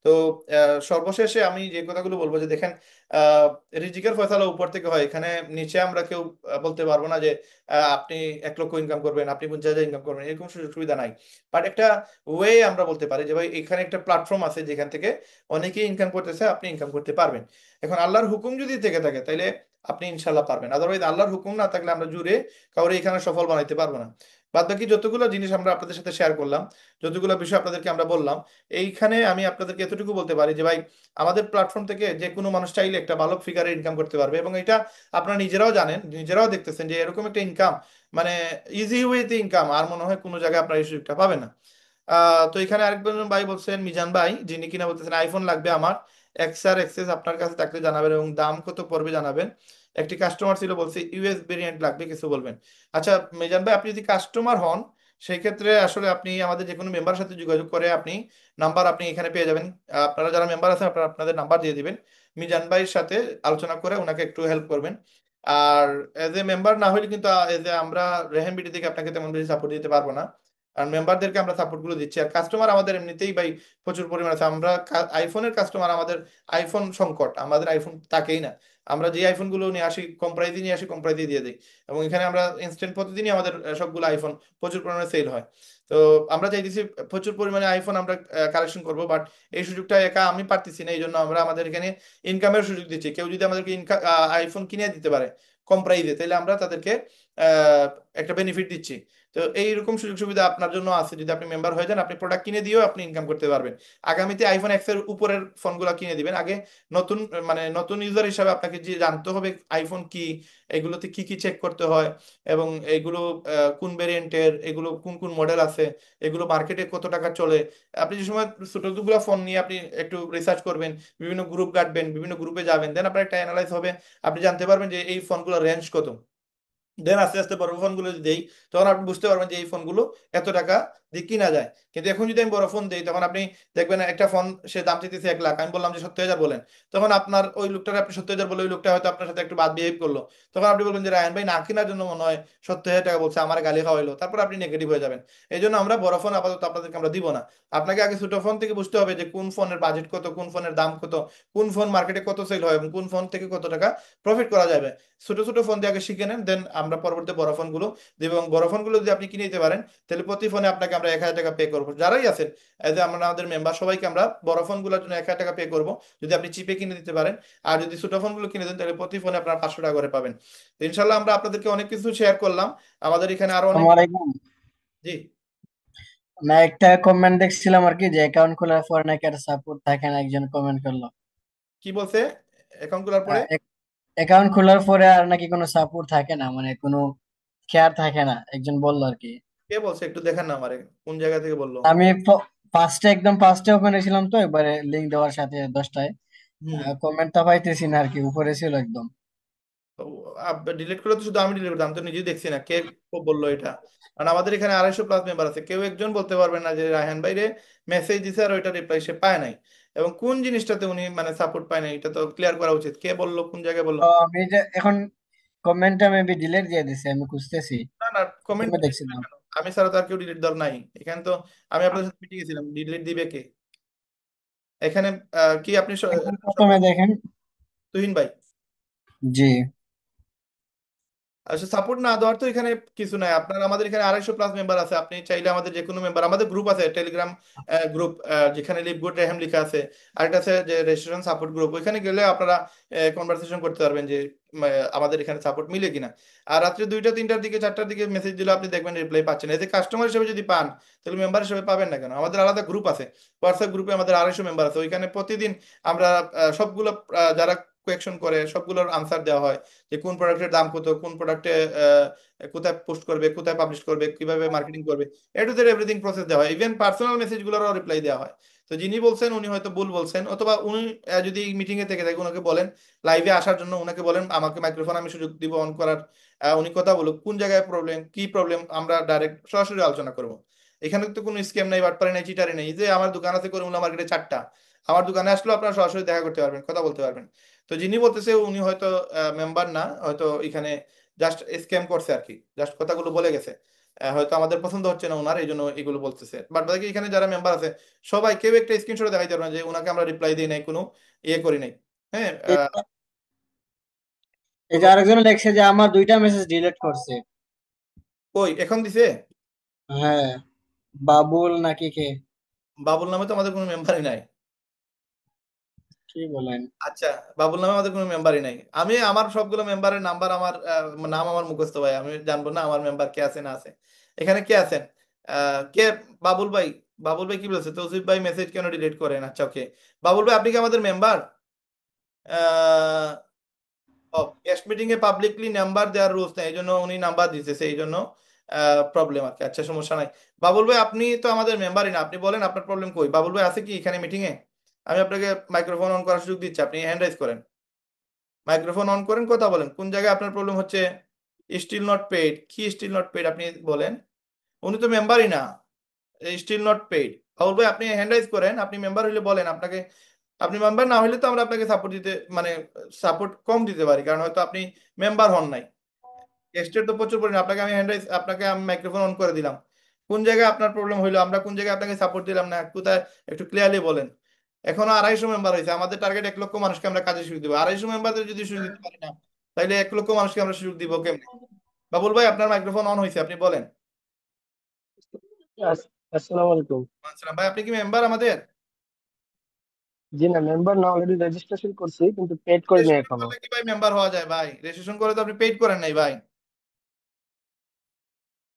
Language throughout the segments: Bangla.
তো সর্বশেষে আমি যে কথাগুলো বলবো যে দেখেন, রিজিকের ফয়সালা উপর থেকে হয়, এখানে নিচে আমরা কেউ বলতে পারবো না যে আপনি 1 লক্ষ ইনকাম করবেন, আপনি 50,000 ইনকাম করবেন, এরকম সুযোগ সুবিধা নাই। বাট একটা ওয়ে আমরা বলতে পারি যে ভাই এখানে একটা প্ল্যাটফর্ম আছে যেখান থেকে অনেকেই ইনকাম করতেছে, আপনি ইনকাম করতে পারবেন। এখন আল্লাহর হুকুম যদি থেকে থাকে তাহলে আপনি ইনশাল্লাহ পারবেন, আদারওয়াইজ আল্লাহর হুকুম না থাকলে আমরা জুড়ে কাউরে এখানে সফল বানাইতে পারবো না। বাদ বাকি যতগুলো জিনিস আমরা আপনাদের সাথে শেয়ার করলাম, যতগুলো বিষয় আপনাদেরকে আমরা বললাম, এইখানে আমি আপনাদেরকে এতটুকু বলতে পারি যে ভাই আমাদের প্ল্যাটফর্ম থেকে যে কোনো মানুষ চাইলে একটা ভালো ফিগারে ইনকাম করতে পারবে, এবং এটা আপনারা নিজেরাও জানেন, নিজেরাও দেখতেছেন যে এরকম একটা ইনকাম, মানে ইজি ওয়েতে ইনকাম আর মনে হয় কোনো জায়গায় আপনারা এই সুযোগটা পাবেন না। তো এখানে আরেকজন ভাই বলছেন, মিজান ভাই, যিনি কিনা বলতেছেন আইফোন লাগবে আমার, এক্স আর এক্সেস আপনার কাছে থাকলে জানাবেন এবং দাম কত পড়বে জানাবেন। একটি কাস্টমার ছিল বলছে ইউএস ভেরিয়েন্ট লাগবে, কিছু বলবেন। আচ্ছা মিজান ভাই, আপনি যদি কাস্টমার হন সেই ক্ষেত্রে আসলে আপনি আমাদের যে কোনো মেম্বারের সাথে যোগাযোগ করে আপনি নাম্বার আপনি এখানে পেয়ে যাবেন। আপনারা যারা মেম্বার আছেন আপনারা আপনাদের নাম্বার দিয়ে দিবেন, মিজান ভাইয়ের সাথে আলোচনা করে ওনাকে একটু হেল্প করবেন। আর এজ এ মেম্বার না হলে কিন্তু এজ এ আমরা রেহেন বিডি থেকে আপনাকে তেমন বেশি সাপোর্ট দিতে পারবো না, আর মেম্বারদেরকে আমরা সাপোর্ট গুলো দিচ্ছি। আর কাস্টমার আমাদের এমনিতেই ভাই প্রচুর পরিমাণে আছে, আমরা আইফোনের কাস্টমার, আমাদের আইফোন সংকট, আমাদের আইফোন তাকেই না। আমরা যে আইফোন গুলো নিয়ে আসি কম প্রাইসে নিয়ে আসি, কম প্রাইসে দিয়ে দিই, এবং এখানে আমরা ইনস্ট্যান্ট প্রতিদিনই আমাদের সবগুলো আইফোন প্রচুর পরিমাণে সেল হয়। তো আমরা চাইতেছি প্রচুর পরিমাণে আইফোন আমরা কালেকশন করব, বাট এই সুযোগটা একা আমি পারতেছি না, এই জন্য আমরা আমাদের এখানে ইনকামের সুযোগ দিচ্ছি। কেউ যদি আমাদেরকে আইফোন কিনে দিতে পারে কম প্রাইসে, তাহলে আমরা তাদেরকে একটা বেনিফিট দিচ্ছি। তো এইরকম সুযোগ সুবিধা আপনার জন্য আছে, যদি আপনি মেম্বার হয়ে যান আপনি প্রোডাক্ট কিনে দিয়েও আপনি ইনকাম করতে পারবেন। আগামীতে আইফোন এক্স এর উপরের ফোনগুলো কিনে দিবেন আগে। নতুন, মানে নতুন ইউজার হিসাবে আপনাকে যে জানতে হবে আইফোন কি, এগুলোতে কি কি চেক করতে হয়, এবং এগুলো কোন ভেরিয়েন্টের, এগুলো কোন কোন মডেল আছে, এগুলো মার্কেটে কত টাকা চলে। আপনি যে সময় ছোটগুলো ফোন নিয়ে আপনি একটু রিসার্চ করবেন, বিভিন্ন গ্রুপ গাঁটবেন, বিভিন্ন গ্রুপে যাবেন, দেন আপনার একটা অ্যানালাইজ হবে, আপনি জানতে পারবেন যে এই ফোনগুলোর রেঞ্জ কত। দেন আস্তে আস্তে বড় ফোনগুলো যদি দেই তখন আপনি বুঝতে পারবেন যে এই ফোনগুলো এত টাকা দিয়ে কিনা যায়। কিন্তু এখন যদি আমি বড় ফোন দিই তখন আপনি দেখবেন একটা ফোন সে দাম চাইতেছে 1 লাখ, আমি বললাম যে 70,000 বলেন, তখন আপনার ওই লোকটার আপনি 70,000 বলে, ওই লোকটা হয়তো আপনার সাথে একটু বাদ বিহেভ করলো, তখন আপনি বলবেন যে রায়ন ভাই না কেনার জন্য মনে হয় 70,000 টাকা বলছে, আমার গালি খাওয়াইলো, তারপর আপনি নেগেটিভ হয়ে যাবেন। এই জন্য আমরা বড় ফোন আপাতত আপনাদেরকে আমরা দিব না। আপনাকে আগে ছোট ফোন থেকে বুঝতে হবে যে কোন ফোনের বাজেট কত, কোন ফোনের দাম কত, কোন ফোন মার্কেটে কত সেল হয়, এবং কোন ফোন থেকে কত টাকা প্রফিট করা যাবে। ছোট ছোট ফোন দিয়ে আগে শিখে নেন, দেন আমরা পরবর্তী বড় ফোনগুলো দিব। এবং বড় ফোনগুলো যদি আপনি কিনে নিতে পারেন তাহলে প্রতি ফোনে আপনাকে আমরা 1,000 টাকা পে করবো, যারাই আছেন এজ আমরা আমাদের মেম্বার সবাইকে আমরা বড় ফোনগুলোর জন্য 1,000 টাকা পে করবো, যদি আপনি চিপে কিনে দিতে পারেন। আর যদি ছোট ফোনগুলো কিনে দেন তাহলে প্রতি ফোনে আপনার 500 টাকা করে পাবেন। তো ইনশাল্লাহ আমরা আপনাদেরকে অনেক কিছু শেয়ার করলাম, আমাদের এখানে আরো অনেক। আসসালামু আলাইকুম। জি। না, একটা কমেন্ট দেখছিলাম আর কি, যে অ্যাকাউন্ট খোলার পর নাকি আর সাপোর্ট থাকে না, একজন কমেন্ট করলো। কি বলছে? অ্যাকাউন্ট খোলার পরে? অ্যাকাউন্ট খোলার পরে আর নাকি কোনো সাপোর্ট থাকে না, মানে কোনো কেয়ার থাকে না, একজন বললো আর কি। কে বলছে একটু দেখেন না আমারে, কোন জায়গা থেকে বললো? আমি ফার্স্টে ওপেন হয়েছিলাম, তো একবারে লিঙ্ক দেওয়ার সাথে 10টায় হুম। কমেন্টটা পাইতেছি না আর কি, উপরে ছিল একদম। ডিলিট করলে তো শুধু আমি ডিলিট করতাম, আমি তো নিজেই দেখছি না কে বললো এটা। কারণ আমাদের এখানে 250+ মেম্বার আছে, কেউ একজন বলতে পারবে না যে রায়হান ভাইরে মেসেজ দিছে আর ওইটা রিপ্লাই সে পায় নাই, এবং কোন জিনিসটাতে উনি মানে সাপোর্ট পায় নাই এটা তো ক্লিয়ার করা উচিত, কে বললো, কোন জায়গায় বললো। তো আমি যে এখন কমেন্টটা মেবি ডিলিট দিয়ে দিছি, আমি খুঁজতেছি, না না, কমেন্ট প্রথমে ডিলিট দিবে দেখছিলাম। কেন? আমি ছাড়া তো আর কেউ ডিলিট দেওয়ার নাই এখানে তো। আমি আপনাদের সাথে মিটিং গেছিলাম, ডিলিট দিবে কে এখানে? কি আপনি এখন প্রথমে দেখেন। তুহিন ভাই, জি। আচ্ছা সাপোর্ট না দেওয়ার তো এখানে কিছু নাই। আপনার আমাদের এখানে 250+ মেম্বার আছে, আপনি চাইলে আমাদের যে কোনো মেম্বার, আমাদের গ্রুপ আছে টেলিগ্রাম গ্রুপ, যেখানে লিভ গুড রেহাম লেখা আছে। আরেকটা আছে যে রেজিস্ট্রেশন সাপোর্ট গ্রুপ, ওইখানে গেলে আপনারা কনভারসেশন করতে পারবেন যে আমাদের এখানে সাপোর্ট মিলে কিনা। আর রাত্রে 2টা 3টার দিকে 4টার দিকে মেসেজ দিলে আপনি দেখবেন রিপ্লাই পাচ্ছেন, এতে কাস্টমার হিসেবে যদি পান তাহলে মেম্বার হিসেবে পাবেন না কেন? আমাদের আলাদা গ্রুপ আছে, হোয়াটসঅ্যাপ গ্রুপে আমাদের 250 মেম্বার আছে, ওইখানে প্রতিদিন আমরা সবগুলো যারা কোয়েকশন করে সবগুলোর আনসার দেওয়া হয়, যে কোন প্রোডাক্টের দাম কত, কোন প্রোডাক্টে কোথায় পোস্ট করবে, কোথায় পাবলিশ করবে, কিভাবে মার্কেটিং করবে, এ টু জেড এভরিথিং প্রসেস দেওয়া হয়। ইভেন পার্সোনাল মেসেজগুলোরও রিপ্লাই দেওয়া হয়। তো যিনি বলছেন উনি হয়তো ভুল বলছেন, অথবা উনি যদি মিটিং এ থেকে থাকে ওনাকে বলেন লাইভে আসার জন্য, ওনাকে বলেন আমাকে মাইক্রোফোন আমি সুযোগ দিব অন করার, উনি কথা বলুক কোন জায়গায় প্রবলেম, কি প্রবলেম, আমরা ডাইরেক্ট সরাসরি আলোচনা করব। এখানে তো কোনো স্ক্যাম নাই, বাটপারি নাই, চিটারি নেই যে আমার দোকান আছে করিমুল্লা মার্কেটে 4টা, আমার দোকানে আসলেও আপনারা সরাসরি দেখা করতে পারবেন, কথা বলতে পারবেন। তো যিনি বলতেছে উনি হয়তো মেম্বার না, হয়তো এখানে জাস্ট স্ক্যাম করছে আর কি, জাস্ট কথাগুলো বলে গেছে। হয়তো আমাদের পছন্দ হচ্ছে না ওনার, এই জন্য এগুলো বলতেছে। বাট বাকি এখানে যারা মেম্বার আছে সবাই কেউ একটা স্ক্রিনশট দেখাইতে পারবে না যে ওনাকে আমরা রিপ্লাই দিই নাই, কোনো ইয়ে করি নাই। হ্যাঁ এই এই যে বলো। আরেকজন লেখছে যে আমার 2টা মেসেজ ডিলিট করছে। কই এখন দিছে? হ্যাঁ, বাবুল নাকি কে? বাবুল নামে তো আমাদের কোনো মেম্বারই নাই। কি বলেন? আচ্ছা, বাবুল নামে আমাদের কোনো মেম্বারই নাই। আমি আমার সবগুলো মেম্বারের নাম্বার আমার নাম আমার মুখস্থ ভাই, আমি জানবো না আমার মেম্বার কে আছে না আছে। এখানে কে আছেন? কে? বাবুল ভাই। বাবুল ভাই কি বলছে? তৌসিফ ভাই মেসেজ কেন ডিলিট করেন? আচ্ছা ওকে। বাবুল ভাই আপনি কি আমাদের মেম্বার? গেস্ট মিটিং এ পাবলিকলি নাম্বার দেওয়ার রুলস নেই, এই জন্য উনি নাম্বার দিতেছে, এই জন্য প্রবলেম আর কি। আচ্ছা সমস্যা নাই। বাবুল ভাই আপনি তো আমাদের মেম্বারই না, আপনি বলেন আপনার প্রবলেম কই। বাবুল ভাই আছে কি এখানে মিটিং এ? আমি আপনাকে মাইক্রোফোন অন করার সুযোগ দিচ্ছি, আপনি হ্যান্ড রাইজ করেন, মাইক্রোফোন অন করেন, কথা বলেন। কোন জায়গায় আপনার প্রবলেম হচ্ছে? স্টিল নট পেইড, কি স্টিল নট পেইড আপনি বলেন। উনি তো মেম্বারই না, স্টিল নট পেইড। বাবুল ভাই আপনি হ্যান্ড রাইজ করেন, আপনি মেম্বার হইলে বলেন আপনাকে। আপনি মেম্বার না হলে তো আমরা আপনাকে সাপোর্ট দিতে মানে সাপোর্ট কম দিতে পারি, কারণ হয়তো আপনি মেম্বার হন নাই। গেস্টের তো প্রচুর পরিমাণ, আপনাকে আমি হ্যান্ড রাইজ, আপনাকে আমি মাইক্রোফোন অন করে দিলাম। কোন জায়গায় আপনার প্রবলেম হইলো, আমরা কোন জায়গায় আপনাকে সাপোর্ট দিলাম না, কোথায় একটু ক্লিয়ারলি বলেন। এখনো 250 মেম্বার হয়েছে, আমাদের টার্গেট 1 লক্ষ মানুষকে আমরা কাজে সুযোগ দিব। 250 মেম্বারদের যদি সুযোগ দিতে পারি না, তাহলে 1 লক্ষ মানুষকে আমরা সুযোগ দিব কেমনে? বাবুল ভাই আপনার মাইক্রোফোন অন হয়েছে, আপনি বলেন। আসসালামু আলাইকুম। আসসালাম ভাই, আপনি কি মেম্বার আমাদের? জি না, মেম্বার না, অলরেডি রেজিস্ট্রেশন করছি কিন্তু পেড করিনি রেজিস্ট্রেশন এখনো। করলে কি ভাই মেম্বার হওয়া যায় ভাই? রেজিস্ট্রেশন করে তো আপনি পেইড করেন নাই ভাই।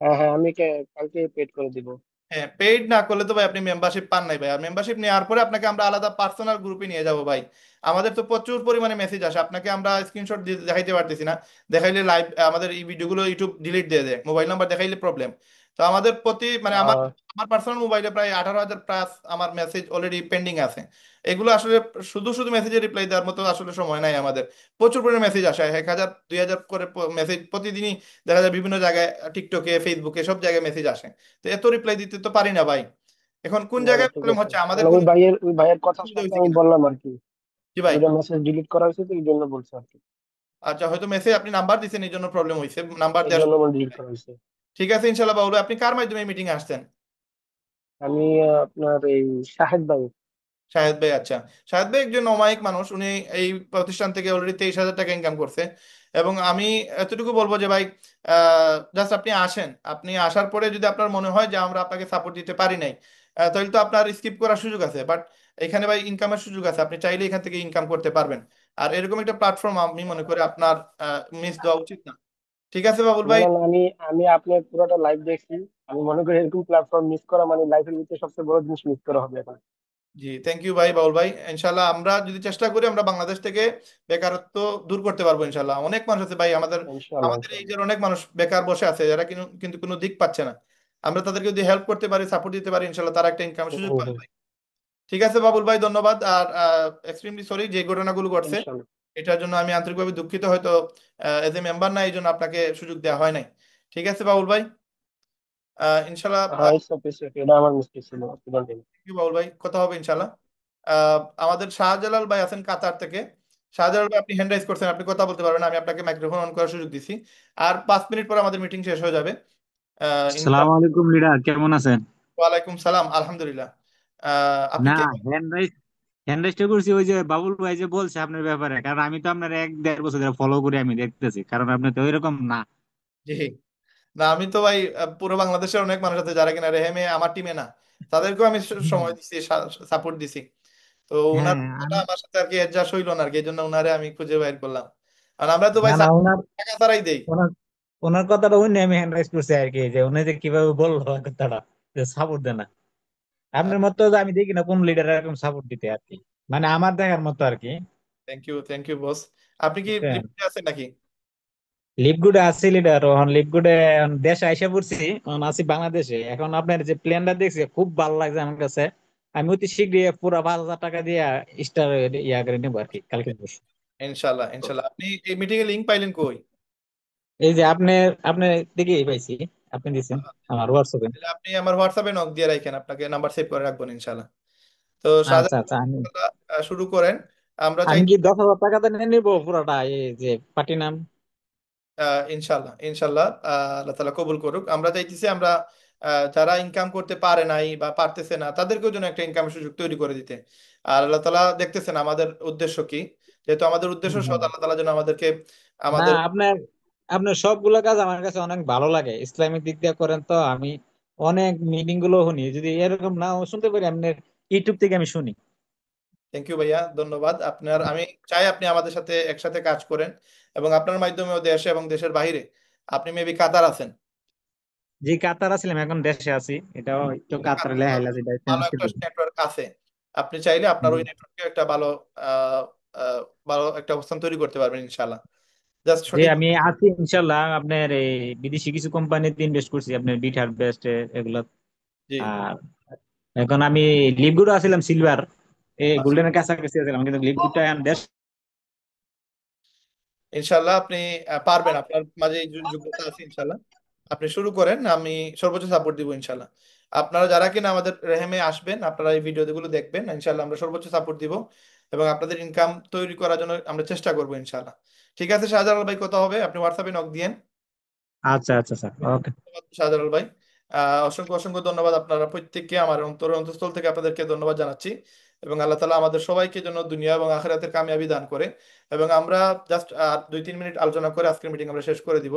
হ্যাঁ হ্যাঁ, আমি কালকে পেড করে দিব। হ্যাঁ, পেইড না করলে তো ভাই আপনি মেম্বারশিপ পান নাই ভাই। আর মেম্বারশিপ নেওয়ার পরে আপনাকে আমরা আলাদা পার্সোনাল গ্রুপে নিয়ে যাব ভাই। আমাদের তো প্রচুর পরিমাণে মেসেজ আসে, আপনাকে আমরা স্ক্রিনশট দেখাইতে পারতেছি না। দেখাইলে লাইভ আমাদের এই ভিডিওগুলো ইউটিউব ডিলিট দিয়ে দেয়, মোবাইল নাম্বার দেখাইলে প্রবলেম। তো আমাদের প্রতি মানে আমার আহ, আমার পার্সোনাল মোবাইলে প্রায় 18,000 প্লাস আমার মেসেজ অলরেডি পেন্ডিং আছে। এগুলো আসলে শুধু শুধু মেসেজে রিপ্লাই দেওয়ার মতো আসলে সময় নাই আমাদের। প্রচুর পরিমাণে মেসেজ আসে, 1,000 2,000 করে মেসেজ প্রতিদিনই দেখা যায় বিভিন্ন জায়গায়, টিকটকে ফেসবুকে সব জায়গায় মেসেজ আসে। তো এত রিপ্লাই দিতে তো পারি না ভাই। এখন কোন না না, জায়গায় ঠিক প্রবলেম আছে। হচ্ছে, আমাদের মানে কোনো ওই ভাইয়ের কথার অসুবিধা সাথে হয়েছে আমি কিনা? বললাম আর কি। জি ভাই। 2টা মেসেজ ডিলিট করা হয়েছে তো এই জন্য বলছি আর কি। আচ্ছা হয়তো মেসেজ আপনি নাম্বার দিচ্ছেন এই জন্য প্রবলেম হয়েছে, নাম্বার এই দেওয়ার জন্য আমার ডিলিট সময়। করা হয়েছে। ঠিক আছে ইনশাল্লাহ বাবুল, আপনি কার মাধ্যমে মিটিং এ আসছেন? আমি আপনার এই শাহেদ ভাই। শাহেদ ভাই, আচ্ছা। শাহেদ ভাই একজন অমায়িক মানুষ, উনি এই প্রতিষ্ঠান থেকে অলরেডি 23,000 টাকা ইনকাম করছে। এবং আমি এতটুকু বলবো যে ভাই, জাস্ট আপনি আসেন, আপনি আসার পরে যদি আপনার মনে হয় যে আমরা আপনাকে সাপোর্ট দিতে পারি নাই, তাহলে তো আপনার স্কিপ করার সুযোগ আছে। বাট এখানে ভাই ইনকামের সুযোগ আছে, আপনি চাইলে এখান থেকে ইনকাম করতে পারবেন। আর এরকম একটা প্ল্যাটফর্ম আমি মনে করি আপনার মিস দেওয়া উচিত না। ঠিক আছে বাবুল না ভাই। না না, আমি আমি আপনার পুরোটা লাইভ দেখছি। আমি মনে করি এরকম প্ল্যাটফর্ম মিস করা মানে লাইফের ভিতরে সবচেয়ে বড় জিনিস মিস করা হবে এখন। জি থ্যাংক ইউ ভাই, বাউল ভাই। ইনশাল্লাহ আমরা যদি চেষ্টা করি, আমরা বাংলাদেশ থেকে বেকারত্ব দূর করতে পারবো ইনশাল্লাহ। অনেক মানুষ আছে ভাই আমাদের, ইনশাআল্লাহ আমাদের এই যে ইনশাআল্লাহ। অনেক মানুষ বেকার বসে আছে, যারা কিন্তু কিন্তু কোনো দিক পাচ্ছে না। আমরা তাদেরকে যদি হেল্প করতে পারি, সাপোর্ট দিতে পারি, ইনশাল্লাহ তারা একটা ইনকামের হুম, সুযোগ হুম, পাবে হুম। ভাই। ঠিক আছে বাবুল ভাই, ধন্যবাদ। আর এক্সট্রিমলি সরি যে ঘটনাগুলো ঘটছে, ইনশাআল্লাহ। এটার জন্য আমি আন্তরিকভাবে দুঃখিত। হয়তো এজ এ মেম্বার না, এই জন্য আপনাকে সুযোগ দেওয়া হয় নাই। ঠিক আছে বাবুল ভাই। ইনশাল্লাহ। হ্যাঁ, এটা আমার মিস্টেক ছিল, অসুবিধা নেই। থ্যাংক ইউ বাবুল ভাই, কথা হবে ইনশাল্লাহ। আমাদের শাহজালাল ভাই আছেন কাতার থেকে। শাহজালাল ভাই আপনি হ্যান্ড রাইজ করছেন, আপনি কথা বলতে পারবেন, আমি আপনাকে মাইক্রোফোন অন করার সুযোগ দিছি। আর 5 মিনিট পর আমাদের মিটিং শেষ হয়ে যাবে সালাম ইনশাল্লাহ। আলাইকুম লিডার, কেমন আছেন? ওয়ালাইকুম সালাম, আলহামদুলিল্লাহ। আপনি না, কে? হ্যান্ড রাইজটা করছি ওই যে বাবুল ভাই যে বলছে আপনার ব্যাপারে, কারণ আমি তো আপনার 1-1.5 বছর ধরে ফলো করে আমি দেখতেছি, কারণ আপনি তো ওইরকম না। জি। না আমি তো ভাই পুরো বাংলাদেশের অনেক মানুষ আছে যারা কিনা রেহেমে আমার টিমে না, তাদেরকেও আমি সময় দিছি, সাপোর্ট দিছি। তো ওনার হ্যাঁ কথাটা আমার সাথে আর কি অ্যাডজাস্ট হইলো না আর কি, এই জন্য ওনারে আমি খুঁজে বাইর করলাম। আর আমরা তো ভাই না না, ওনার টাকা ছাড়াই দেই। ওনার ওনার কথাটা উনি আমি হ্যান্ড রাইজ করছি আর কি, যে উনি যে কিভাবে বললো কথাটা, যে সাপোর্ট দেয় না। আপনার মতো তো আমি দেখি না কোন লিডার এরকম সাপোর্ট দিতে আর কি, মানে আমার দেখার মতো আর কি। Thank you boss. আপনি কি বুঝছেন? লিফটে আছেন নাকি? লিপগুডে আছি লিডার, এখন লিপগুডে দেশে আইসা পড়ছি। এখন আছি বাংলাদেশে। এখন আপনার যে প্ল্যানটা দেখছি খুব ভালো লাগছে আমার কাছে। আমি অতি শীঘ্রই পুরো 5,000 টাকা দিয়ে স্টার ইয়া করে নেবো আর কি, কালকে পরশু। ইনশাল্লাহ ইনশাল্লাহ। আপনি এই মিটিং এর লিংক পাইলেন কই? এই যে আপনি আপনার দিকে পাইছি, আপনি দিচ্ছেন আমার হোয়াটসঅ্যাপে। তাহলে আপনি আমার হোয়াটসঅ্যাপে নক দিয়ে রাখেন, আপনাকে নাম্বার সেভ করে রাখবেন ইনশাল্লাহ। তো আচ্ছা শাহজাহান আচ্ছা, আমি শুরু করেন। আমরা চাই আমি কি 10,000 টাকা নিয়ে নিবো পুরোটা, এই যে পার্টি নাম? ইনশাল্লাহ ইনশাল্লাহ, আল্লাহ তালা কবুল করুক। আমরা চাইতেছি আমরা যারা ইনকাম করতে পারে নাই বা পারতেছে না তাদেরকেও জন্য একটা ইনকামের সুযোগ তৈরি করে দিতে। আর আল্লাহ তালা দেখতেছেন আমাদের উদ্দেশ্য কি, যেহেতু আমাদের উদ্দেশ্য সৎ, হ্যাঁ। আল্লাহ তালা যেন আমাদেরকে না, আমাদের। আপনার আপনার সবগুলো কাজ আমার কাছে অনেক ভালো লাগে, ইসলামিক দিক দিয়ে করেন তো। আমি অনেক মিটিং গুলো শুনি, যদি এরকম না শুনতে পারি আপনার ইউটিউব থেকে আমি শুনি। থ্যাংক ইউ ভাইয়া, ধন্যবাদ আপনার। আমি চাই আপনি আমাদের সাথে একসাথে কাজ করেন, এবং আপনার মাধ্যমেও দেশে এবং দেশের বাইরে, আপনি মেবি কাতার আছেন, যে কাতার আছিলাম, এখন দেশে আছি, এটাও একটু কাতার কাতারে লেহাইলা যেটা ভালো চেঞ্জ একটা করতেছি। নেটওয়ার্ক আছে। আপনি চাইলে আপনার ওই নেটওয়ার্কে একটা ভালো আহ, ভালো একটা অবস্থান তৈরি করতে পারবেন ইনশাআল্লাহ। জাস্ট যে সঠিক। আমি আছি ইনশাল্লাহ, আপনার এই বিদেশি কিছু কোম্পানিতে ইনভেস্ট করছি, আপনার বিট হারভেস্ট এগুলো। জি। আর এখন আমি লিপগুড় আছিলাম সিলভার, এই গোল্ডেনের কাছাকাছি আছিলাম, কিন্তু লিপগুড়টা এখন দেশ। ইনশাল্লাহ আপনি পারবেন, আপনার মাঝে এই যোগ্যতা আছে ইনশাল্লাহ। আপনি শুরু করেন, আমি সর্বোচ্চ সাপোর্ট দিব ইনশাল্লাহ। আপনারা যারা কিনা আমাদের রেহেমে আসবেন, আপনারা এই ভিডিওগুলো দেখবেন, ইনশাল্লাহ আমরা সর্বোচ্চ সাপোর্ট দিব, এবং আপনাদের ইনকাম তৈরি করার জন্য আমরা চেষ্টা করবো ইনশাল্লাহ। ঠিক আছে শাহজালাল ভাই, কথা হবে, আপনি হোয়াটসঅ্যাপে নক দিয়েন। আচ্ছা আচ্ছা স্যার, ওকে। ধন্যবাদ শাহজালাল ভাই। অসংখ্য অসংখ্য ধন্যবাদ, আপনারা প্রত্যেককে আমার অন্তঃস্থল থেকে আপনাদেরকে ধন্যবাদ জানাচ্ছি। এবং আল্লাহ তালা আমাদের সবাইকে জন্য দুনিয়া এবং আখিরাতের কামিয়াবি দান করে। এবং আমরা জাস্ট 2-3 মিনিট আলোচনা করে আজকের মিটিং আমরা শেষ করে দিব।